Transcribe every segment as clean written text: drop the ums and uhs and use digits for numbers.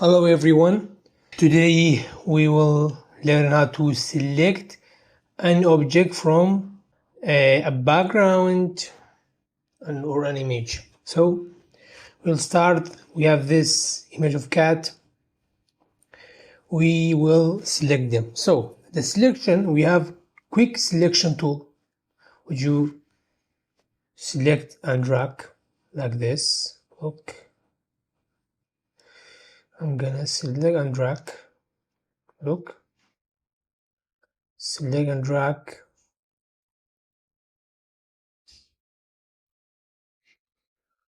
Hello everyone. Today we will learn how to select an object from a background or an image. So we'll start. We have this image of cat. We will select them. So the selection, we have quick selection tool. Would you select and drag like this? Look. I'm gonna select and drag. Look. Select and drag.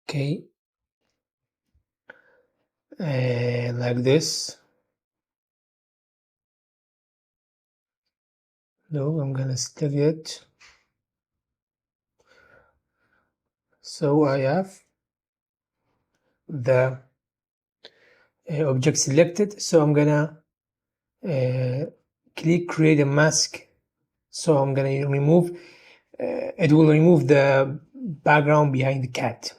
Okay. Like this. No, I'm gonna select it. So I have the object selected. So I'm gonna click create a mask. So I'm gonna remove. It will remove the background behind the cat.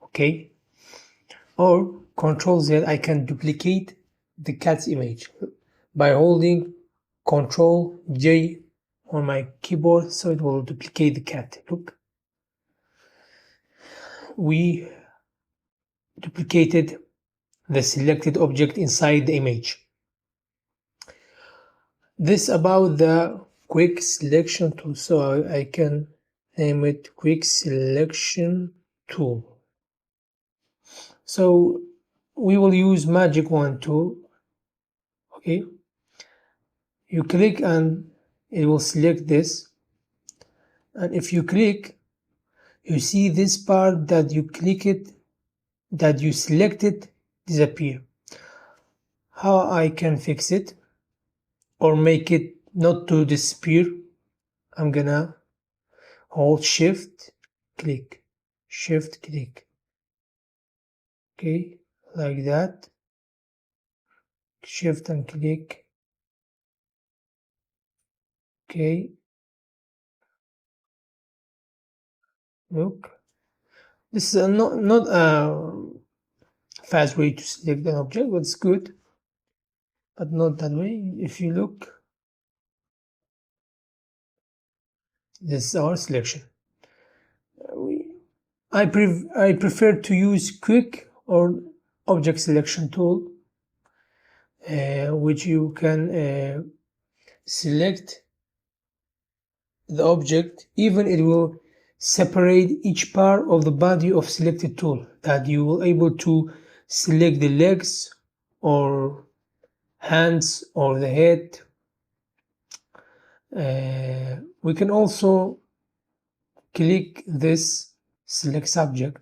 Okay. Or Control Z. I can duplicate the cat's image by holding Control J on my keyboard. So it will duplicate the cat. Look. We duplicated the selected object inside the image. This about the quick selection tool, so I can name it quick selection tool. So we will use magic wand tool. Okay, you click and it will select this, and if you click, you see this part that you click it, that you selected, disappear. How I can fix it or make it not to disappear? I'm gonna hold shift click, shift click. Okay, like that. Shift and click. Okay, look, this is not a fast way to select an object, but it's good, but not that way. If you look, this is our selection. I prefer to use quick or object selection tool, which you can select the object, even it will separate each part of the body of selected tool, that you will able to select the legs or hands or the head. We can also click this select subject.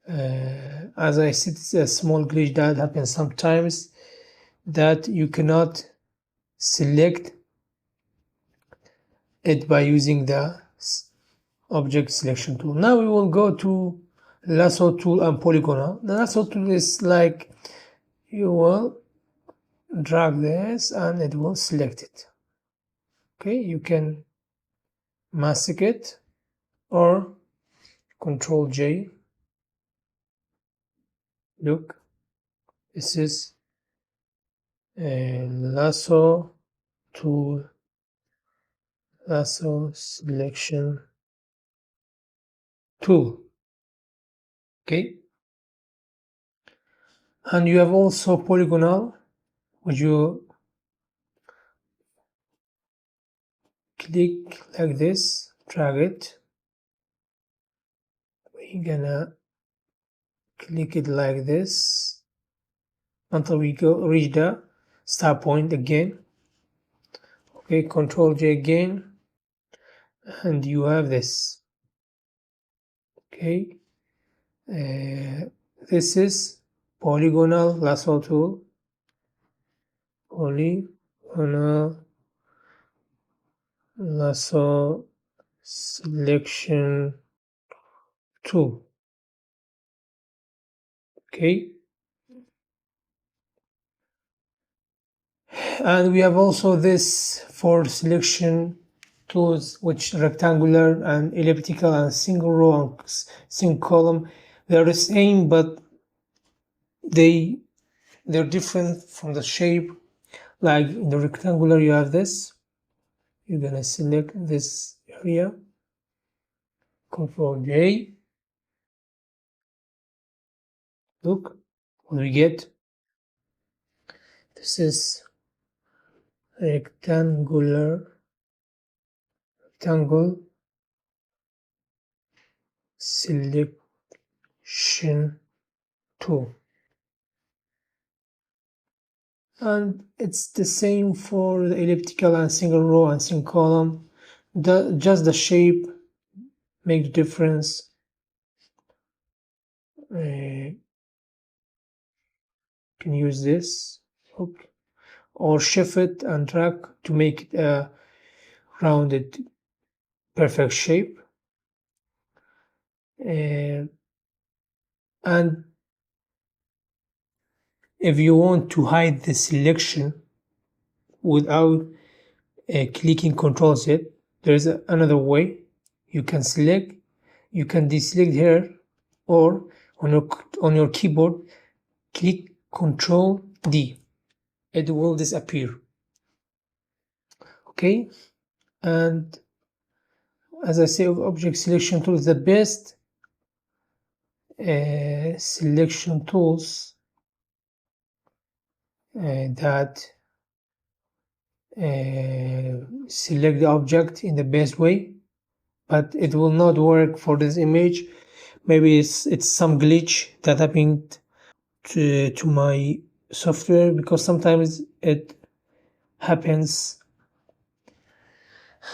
As I said, it's a small glitch that happens sometimes, that you cannot select it by using the object selection tool. Now we will go to lasso tool and polygonal. The lasso tool is like you will drag this and it will select it. Okay, you can mask it or Control J. Look, this is a lasso tool, lasso selection tool. Okay, and you have also polygonal, which you click like this, drag it. We're gonna click it like this until we reach the start point again. Okay, Control J again, and you have this. Okay, this is polygonal lasso tool. Polygonal lasso selection tool. Okay, and we have also this for selection tools, which rectangular and elliptical and single row and single column. They are the same, but they're different from the shape. Like in the rectangular, you have this. You're gonna select this area, Control J. Look what we get. This is rectangle selection tool, and it's the same for the elliptical and single row and single column. Just the shape make the difference. Can use this hook or shift it and drag to make it a rounded perfect shape. And if you want to hide the selection without clicking Ctrl Z, there is another way. You can select, you can deselect here, or on your keyboard click Ctrl D. It will disappear. Okay, and as I say, object selection tool is the best selection tools that select the object in the best way, but it will not work for this image. Maybe it's some glitch that happened to my software, because sometimes it happens,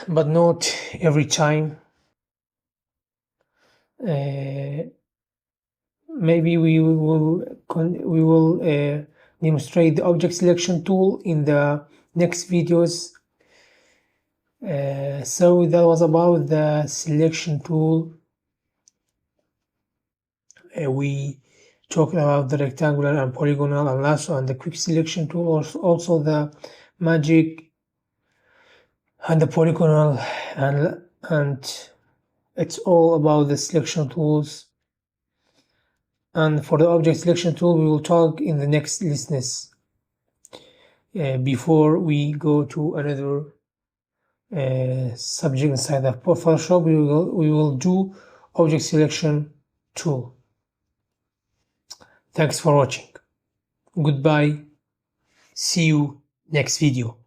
but not every time. Maybe we will demonstrate the object selection tool in the next videos. So that was about the selection tool. We talked about the rectangular and polygonal and lasso and the quick selection tool, also the magic and the polygonal, and it's all about the selection tools. And for the object selection tool, we will talk in the next lessons. Before we go to another subject inside the Photoshop, we will do object selection tool. Thanks for watching. Goodbye. See you next video.